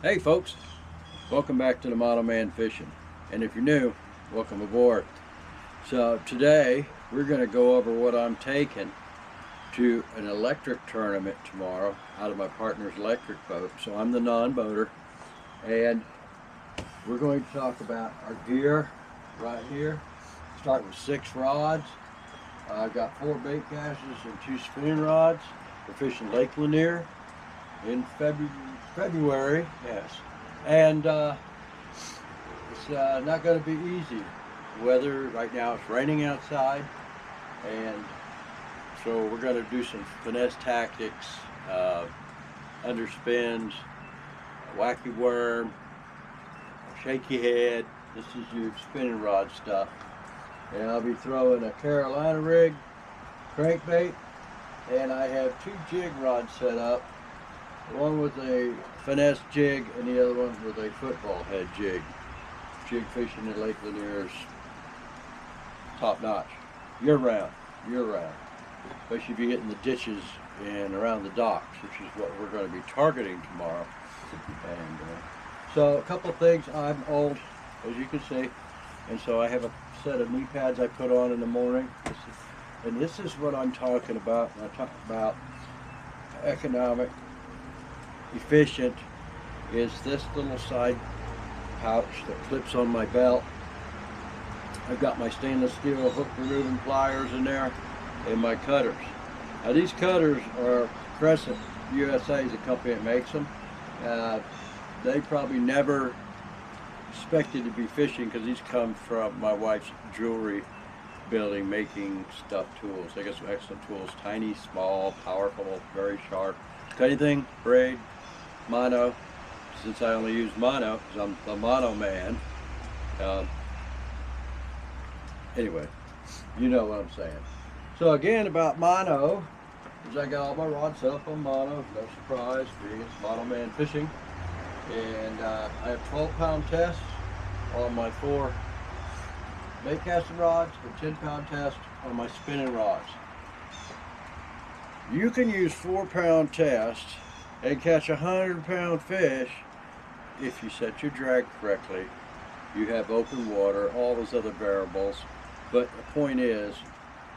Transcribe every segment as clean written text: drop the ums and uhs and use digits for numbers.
Hey folks, welcome back to the Model Man Fishing. And if you're new, welcome aboard. So today we're going to go over what I'm taking to an electric tournament tomorrow out of my partner's electric boat. So I'm the non-boater, and we're going to talk about our gear right here. Start with 6 rods. I've got 4 bait caches and 2 spinning rods. We're fishing Lake Lanier in February, yes, and it's not going to be easy. Weather right now, it's raining outside, and so we're going to do some finesse tactics, underspins, wacky worm, shaky head. This is your spinning rod stuff, and I'll be throwing a Carolina rig crankbait, and I have 2 jig rods set up. One with a finesse jig and the other one with a football head jig. Jig fishing at Lake Lanier is top notch, year round. Especially if you get in the ditches and around the docks, which is what we're going to be targeting tomorrow. And so a couple things. I'm old, as you can see, and so I have a set of knee pads I put on in the morning. This is what I'm talking about when I talk about economic, efficient, is this little side pouch that clips on my belt. I've got my stainless steel hook removing pliers in there and my cutters. Now these cutters are Crescent USA is the company that makes them. They probably never expected to be fishing because these come from my wife's jewelry building, making stuffed tools. They got some excellent tools, tiny, small, powerful, very sharp. Cut anything, braid, mono, since I only use mono because I'm the mono man. Anyway, you know what I'm saying. So again, about mono, is I got all my rods set up on mono, no surprise, being it's Model Man Fishing. And I have 12-pound tests on my 4 bait casting rods and 10-pound test on my spinning rods. You can use 4-pound test and catch a 100-pound fish if you set your drag correctly. You have open water, all those other variables, but the point is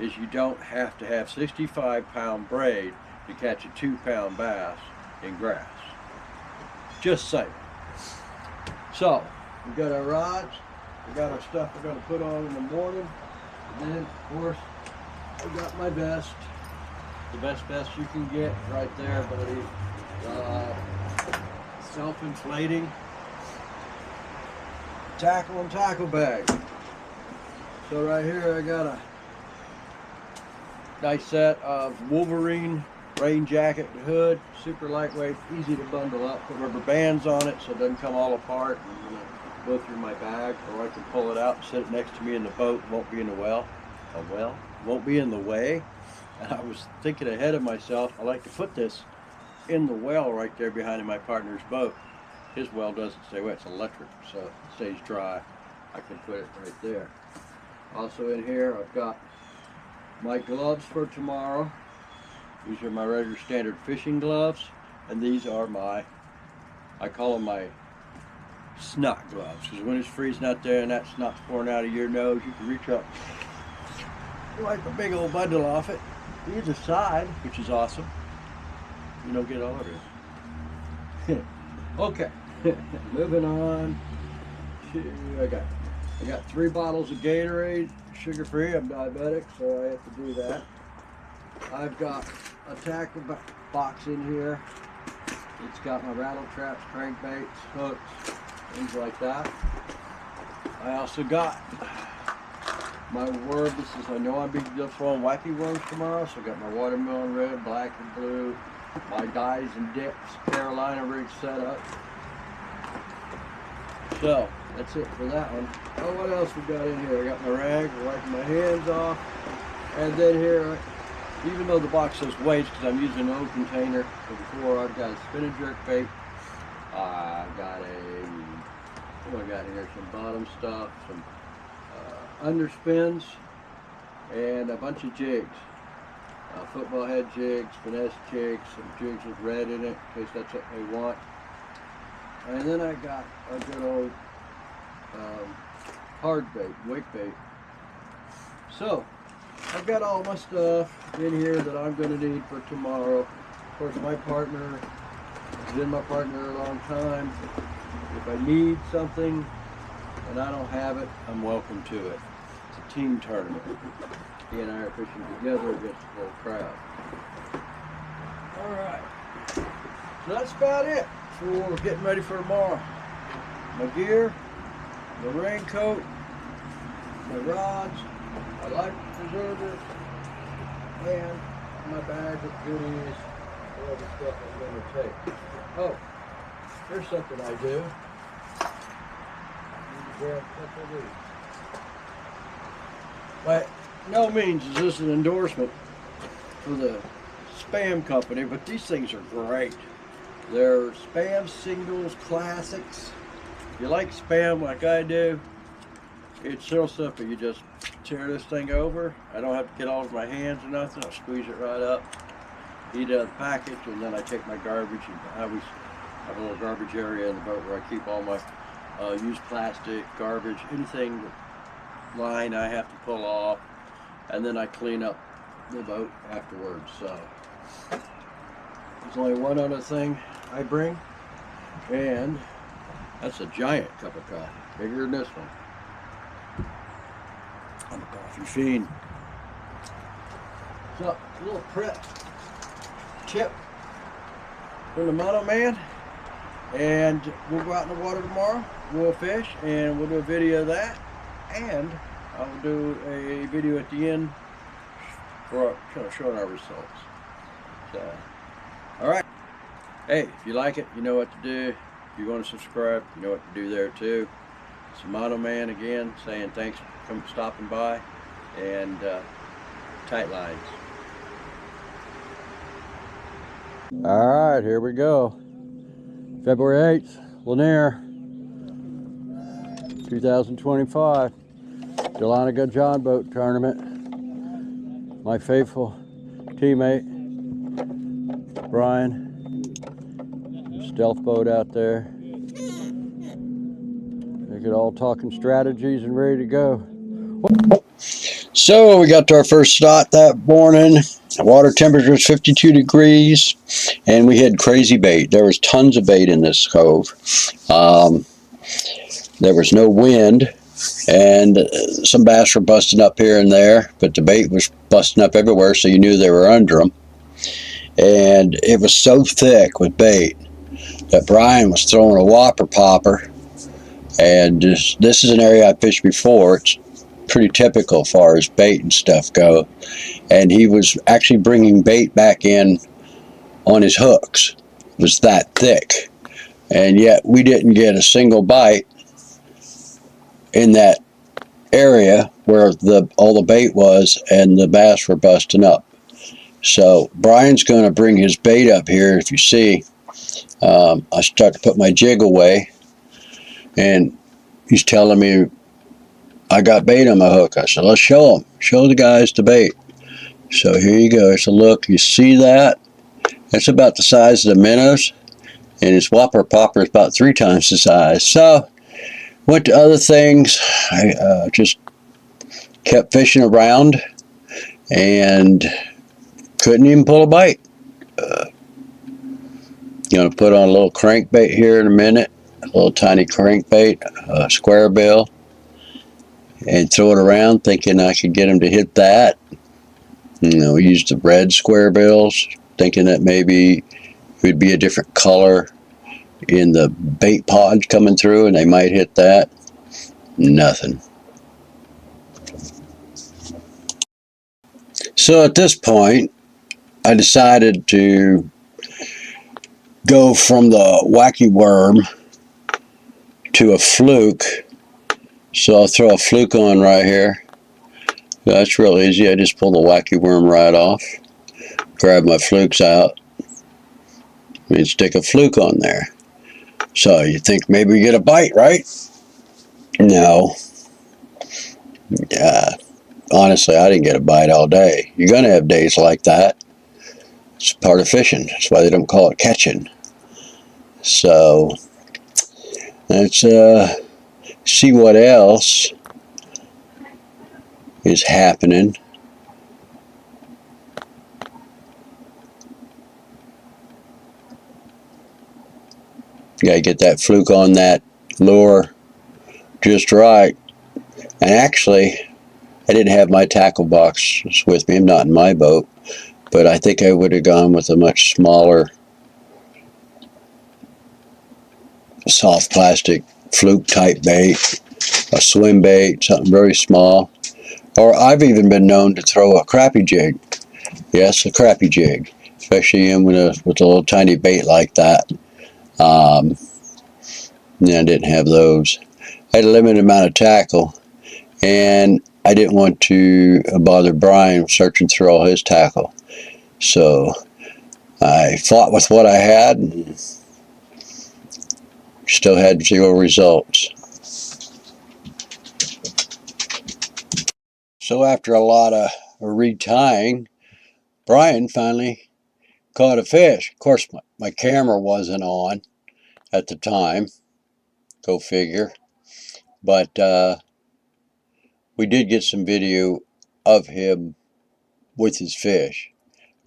you don't have to have 65-pound braid to catch a 2-pound bass in grass. Just saying. So we got our rods, we got our stuff we're going to put on in the morning, and then of course I got my vest. The best vest you can get right there, buddy. Self-inflating tackle and tackle bag. So right here I got a nice set of Wolverine rain jacket and hood, super lightweight, easy to bundle up. Put rubber bands on it so it doesn't come all apart and go through my bag, or I can pull it out and sit it next to me in the boat. It won't be in the well. Won't be in the way. And I was thinking ahead of myself. I like to put this in the well right there behind my partner's boat. His well doesn't stay wet, it's electric, so it stays dry. I can put it right there. Also in here I've got my gloves for tomorrow. These are my regular standard fishing gloves, and these are my, I call them my snot gloves, because when it's freezing out there and that snot's pouring out of your nose, you can reach up, wipe a big old bundle off it, either side, which is awesome. You don't get all of it. Okay, moving on to, I got 3 bottles of Gatorade, sugar-free. I'm diabetic, so I have to do that. I've got a tackle box in here. It's got my rattle traps, crankbaits, hooks, things like that. I also got my worm. I know I'll be throwing wacky worms tomorrow, so I got my watermelon red, black and blue, my dyes and dips, Carolina rig set up. So that's it for that one. Oh, what else we got in here? I got my rag, wiping my hands off, and then here, even though the box says weights, because I'm using an old container before, I've got a spin and jerk bait. I've got what do I got here? Some bottom stuff, some underspins, and a bunch of jigs. Football head jigs, finesse jigs, some jigs with red in it, in case that's what they want. And then I got a good old hard bait, wake bait. So I've got all my stuff in here that I'm going to need for tomorrow. Of course, my partner has been my partner a long time. If I need something and I don't have it, I'm welcome to it. It's a team tournament. He and I are fishing together against the whole crowd. All right. So that's about it for getting ready for tomorrow. My gear, the raincoat, my rods, my life preserver, and my bag of goodies, all the stuff I'm going to take. Oh, here's something I do. I need to grab a couple of these. By no means is this an endorsement for the Spam company, but these things are great. They're Spam Singles Classics. If you like Spam like I do, it's so simple. You just tear this thing over. I don't have to get all of my hands or nothing. I'll squeeze it right up, eat out of the package, and then I take my garbage, and I always have a little garbage area in the boat where I keep all my used plastic, garbage, anything line I have to pull off, and then I clean up the boat afterwards. So there's only one other thing I bring, and that's a giant cup of coffee, bigger than this one. I'm a coffee fiend. So a little prep tip from the Mono Man, and we'll go out in the water tomorrow. We'll fish, and we'll do a video of that, and I'll do a video at the end for showing our results. So, all right. Hey, if you like it, you know what to do. If you want to subscribe, you know what to do there too. It's the Mono Man again, saying thanks for stopping by, and tight lines. All right, here we go. February 8th, Lanier, 2025, Dahlonega John Boat Tournament. My faithful teammate, Brian, stealth boat out there. They get all talking strategies and ready to go. So we got to our first stop that morning. The water temperature was 52 degrees, and we had crazy bait. There was tons of bait in this cove. There was no wind, and some bass were busting up here and there, but the bait was busting up everywhere, so you knew they were under them. And it was so thick with bait that Brian was throwing a whopper popper. And this is an area I fished before. It's pretty typical as far as bait and stuff go. And he was actually bringing bait back in on his hooks. It was that thick. And yet we didn't get a single bite in that area where all the bait was, and the bass were busting up. So Brian's going to bring his bait up here. If you see, I start to put my jig away, and he's telling me I got bait on my hook. I said, let's show the guys the bait. So here you go. So look, you see that? That's about the size of the minnows, and his whopper popper is about 3 times the size. So went to other things. I just kept fishing around and couldn't even pull a bite. Going to put on a little crankbait here in a minute, a little tiny crankbait, square bill, and throw it around thinking I could get him to hit that. You know, use the red square bills, thinking that maybe it would be a different color in the bait pods coming through and they might hit that. Nothing. So at this point, I decided to go from the wacky worm to a fluke. So I'll throw a fluke on right here. That's real easy. I just pull the wacky worm right off, grab my flukes out, and stick a fluke on there. So you think maybe we get a bite, right? No. Honestly, I didn't get a bite all day. You're going to have days like that. It's part of fishing. That's why they don't call it catching. So Let's see what else is happening. Gotta get that fluke on that lure just right. And actually, I didn't have my tackle box with me. I'm not in my boat, but I think I would have gone with a much smaller soft plastic fluke type bait, a swim bait, something very small. Or I've even been known to throw a crappie jig. Yes, a crappie jig, especially in with a little tiny bait like that. Yeah, I didn't have those. I had a limited amount of tackle, and I didn't want to bother Brian searching through all his tackle. So I fought with what I had and still had 0 results. So after a lot of retying, Brian finally caught a fish. Of course, my camera wasn't on at the time. Go figure. But we did get some video of him with his fish.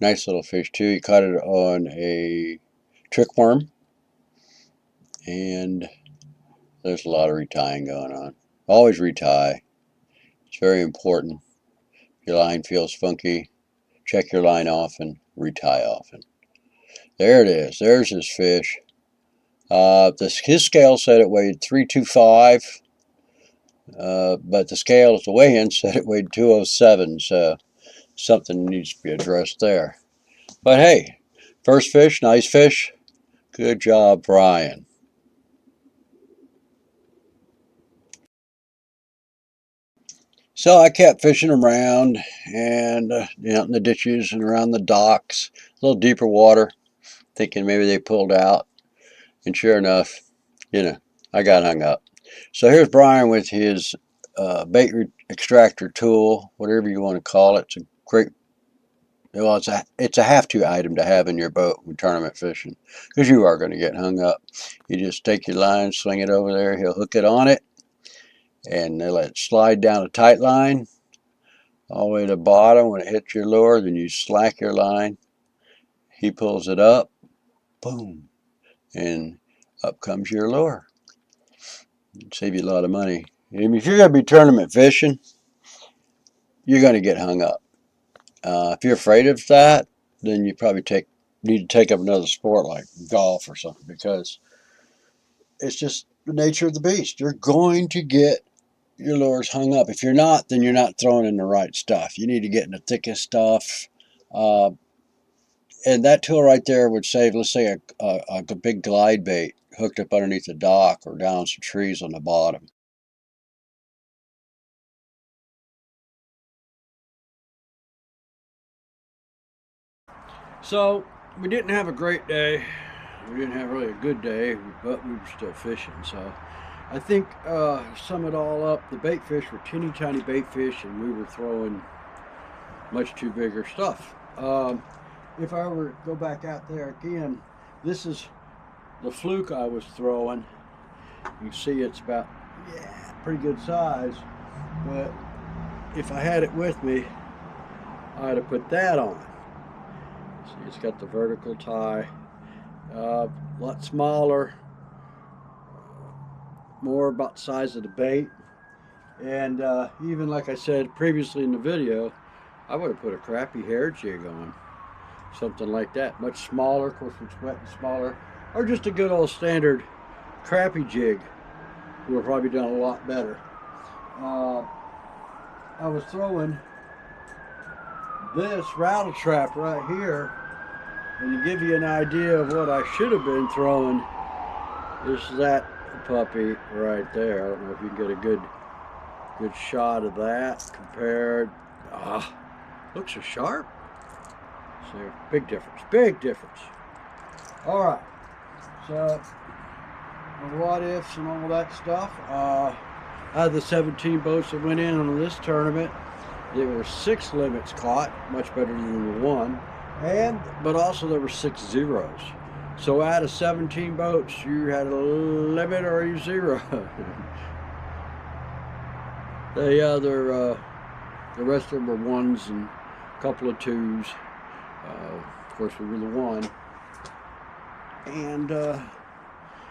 Nice little fish too. He caught it on a trick worm. And there's a lot of retying going on. Always retie. It's very important. If your line feels funky, check your line often, retie often. There it is. There's his fish. His scale said it weighed 325, but the scale at the weigh-in said it weighed 207, so something needs to be addressed there. But hey, first fish, nice fish. Good job, Brian. So I kept fishing around and out in the ditches and around the docks, a little deeper water, thinking maybe they pulled out. And sure enough, I got hung up. So here's Brian with his bait extractor tool, whatever you want to call it. It's a great, well, it's a have-to item to have in your boat when tournament fishing, because you are going to get hung up. You just take your line, swing it over there, he'll hook it on it, and they let it slide down a tight line all the way to the bottom. When it hits your lure, then you slack your line. He pulls it up, boom, and up comes your lure. It'd save you a lot of money. If you're going to be tournament fishing, you're going to get hung up. If you're afraid of that, then you probably need to take up another sport like golf or something, because it's just the nature of the beast. You're going to get your lures hung up. If you're not, then you're not throwing in the right stuff. You need to get in the thickest stuff. And that tool right there would save, let's say, a big glide bait hooked up underneath the dock or down some trees on the bottom. So we didn't have a great day. We didn't have really a good day, but we were still fishing. So I think sum it all up, the bait fish were teeny tiny bait fish, and we were throwing much too bigger stuff. If I were to go back out there again, this is the fluke I was throwing. You can see it's about, pretty good size. But if I had it with me, I'd have put that on. See, it's got the vertical tie. A lot smaller, more about the size of the bait. And even like I said previously in the video, I would have put a crappy hair jig on. Something like that. Much smaller, of course it's wet and smaller. Or just a good old standard crappie jig would have probably done a lot better. I was throwing this rattle trap right here, and to give you an idea of what I should have been throwing, is that puppy right there. I don't know if you can get a good shot of that compared. Looks so sharp. So big difference. All right, so what ifs and all that stuff. Out of the 17 boats that went in on this tournament, there were 6 limits caught, much better than the 1, but also there were 6 zeros. So out of 17 boats, you had a limit or you zero? The rest of them were ones and a couple of twos. Of course, we were the one. And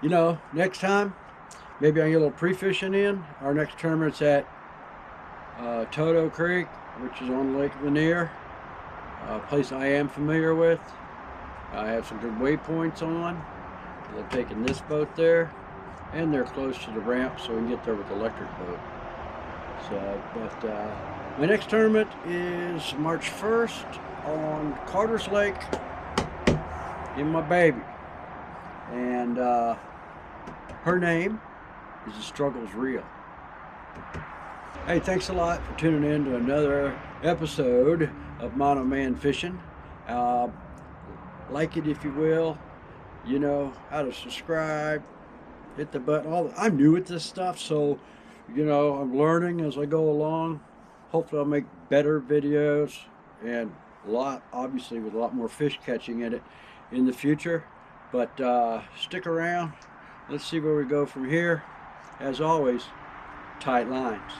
you know, next time maybe I get a little pre-fishing in. Our next tournament's at Toto Creek, which is on Lake Lanier, a place I am familiar with. I have some good waypoints on. They're taking this boat there, and they're close to the ramp, so we can get there with the electric boat. So, but my next tournament is March 1st on Carter's Lake in my baby. And her name is The Struggle's Real. Hey, thanks a lot for tuning in to another episode of Mono Man Fishing. Like it if you will. You know how to subscribe, hit the button. I'm new at this stuff, so you know I'm learning as I go along. Hopefully I'll make better videos and obviously with a lot more fish catching in it in the future. But stick around. Let's see where we go from here. As always, tight lines.